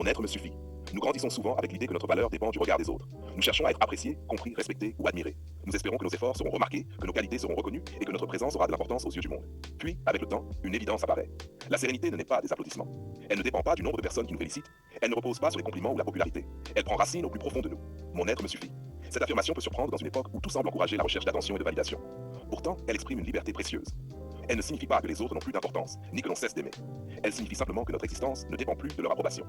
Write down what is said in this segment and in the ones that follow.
Mon être me suffit. Nous grandissons souvent avec l'idée que notre valeur dépend du regard des autres. Nous cherchons à être appréciés, compris, respectés ou admirés. Nous espérons que nos efforts seront remarqués, que nos qualités seront reconnues et que notre présence aura de l'importance aux yeux du monde. Puis, avec le temps, une évidence apparaît. La sérénité ne naît pas des applaudissements. Elle ne dépend pas du nombre de personnes qui nous félicitent. Elle ne repose pas sur les compliments ou la popularité. Elle prend racine au plus profond de nous. Mon être me suffit. Cette affirmation peut surprendre dans une époque où tout semble encourager la recherche d'attention et de validation. Pourtant, elle exprime une liberté précieuse. Elle ne signifie pas que les autres n'ont plus d'importance, ni que l'on cesse d'aimer. Elle signifie simplement que notre existence ne dépend plus de leur approbation.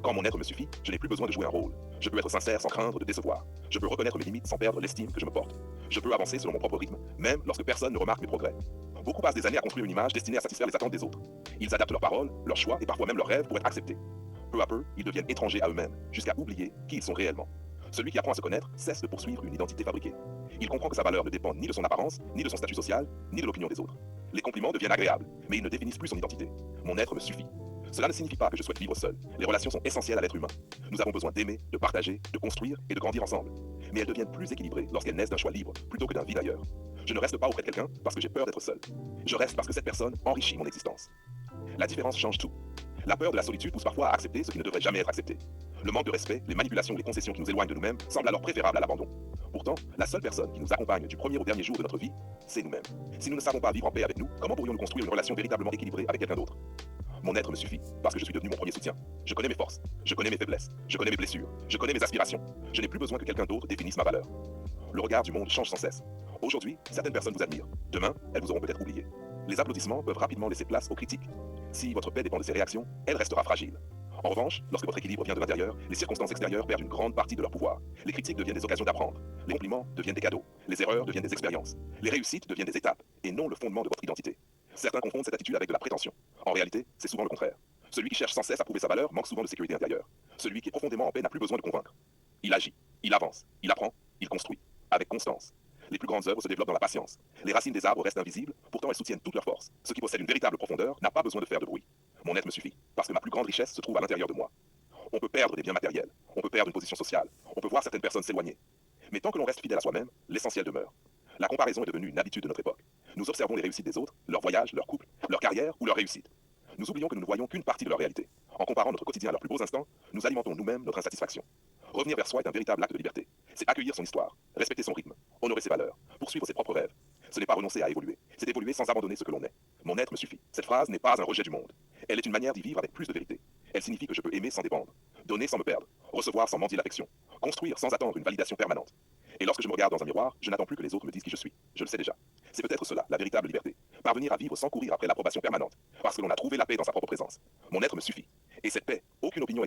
Quand mon être me suffit, je n'ai plus besoin de jouer un rôle. Je peux être sincère sans craindre de décevoir. Je peux reconnaître mes limites sans perdre l'estime que je me porte. Je peux avancer selon mon propre rythme, même lorsque personne ne remarque mes progrès. Beaucoup passent des années à construire une image destinée à satisfaire les attentes des autres. Ils adaptent leurs paroles, leurs choix et parfois même leurs rêves pour être acceptés. Peu à peu, ils deviennent étrangers à eux-mêmes, jusqu'à oublier qui ils sont réellement. Celui qui apprend à se connaître cesse de poursuivre une identité fabriquée. Il comprend que sa valeur ne dépend ni de son apparence, ni de son statut social, ni de l'opinion des autres. Les compliments deviennent agréables, mais ils ne définissent plus son identité. Mon être me suffit. Cela ne signifie pas que je souhaite vivre seul. Les relations sont essentielles à l'être humain. Nous avons besoin d'aimer, de partager, de construire et de grandir ensemble. Mais elles deviennent plus équilibrées lorsqu'elles naissent d'un choix libre, plutôt que d'un vide ailleurs. Je ne reste pas auprès de quelqu'un parce que j'ai peur d'être seul. Je reste parce que cette personne enrichit mon existence. La différence change tout. La peur de la solitude pousse parfois à accepter ce qui ne devrait jamais être accepté. Le manque de respect, les manipulations ou les concessions qui nous éloignent de nous-mêmes semblent alors préférables à l'abandon. Pourtant, la seule personne qui nous accompagne du premier au dernier jour de notre vie, c'est nous-mêmes. Si nous ne savons pas vivre en paix avec nous, comment pourrions-nous construire une relation véritablement équilibrée avec quelqu'un d'autre? Mon être me suffit, parce que je suis devenu mon premier soutien. Je connais mes forces, je connais mes faiblesses, je connais mes blessures, je connais mes aspirations. Je n'ai plus besoin que quelqu'un d'autre définisse ma valeur. Le regard du monde change sans cesse. Aujourd'hui, certaines personnes vous admirent. Demain, elles vous auront peut-être oublié. Les applaudissements peuvent rapidement laisser place aux critiques. Si votre paix dépend de ces réactions, elle restera fragile. En revanche, lorsque votre équilibre vient de l'intérieur, les circonstances extérieures perdent une grande partie de leur pouvoir. Les critiques deviennent des occasions d'apprendre. Les compliments deviennent des cadeaux. Les erreurs deviennent des expériences. Les réussites deviennent des étapes, et non le fondement de votre identité. Certains confondent cette attitude avec de la prétention. En réalité, c'est souvent le contraire. Celui qui cherche sans cesse à prouver sa valeur manque souvent de sécurité intérieure. Celui qui est profondément en paix n'a plus besoin de convaincre. Il agit, il avance, il apprend, il construit, avec constance. Les plus grandes œuvres se développent dans la patience. Les racines des arbres restent invisibles, pourtant elles soutiennent toute leur force. Ce qui possède une véritable profondeur n'a pas besoin de faire de bruit. Mon être me suffit, parce que ma plus grande richesse se trouve à l'intérieur de moi. On peut perdre des biens matériels, on peut perdre une position sociale, on peut voir certaines personnes s'éloigner. Mais tant que l'on reste fidèle à soi-même, l'essentiel demeure. La comparaison est devenue une habitude de notre époque. Nous observons les réussites des autres, leurs voyages, leurs couples, leur carrière ou leurs réussites. Nous oublions que nous ne voyons qu'une partie de leur réalité. En comparant notre quotidien à leurs plus beaux instants, nous alimentons nous-mêmes notre insatisfaction. Revenir vers soi est un véritable acte de liberté. C'est accueillir son histoire, respecter son rythme, honorer ses valeurs, poursuivre ses propres rêves. Ce n'est pas renoncer à évoluer, c'est évoluer sans abandonner ce que l'on est. Mon être me suffit. Cette phrase n'est pas un rejet du monde. Elle est une manière d'y vivre avec plus de vérité. Elle signifie que je peux aimer sans dépendre, donner sans me perdre, recevoir sans mendier l'affection, construire sans attendre une validation permanente. Et lorsque je me regarde dans un miroir, je n'attends plus que les autres me disent qui je suis. Je le sais déjà. C'est peut-être cela, la véritable liberté. Parvenir à vivre sans courir après l'approbation permanente, parce que l'on a trouvé la paix dans sa propre présence. Mon être me suffit. Et cette paix, aucune opinion extérieure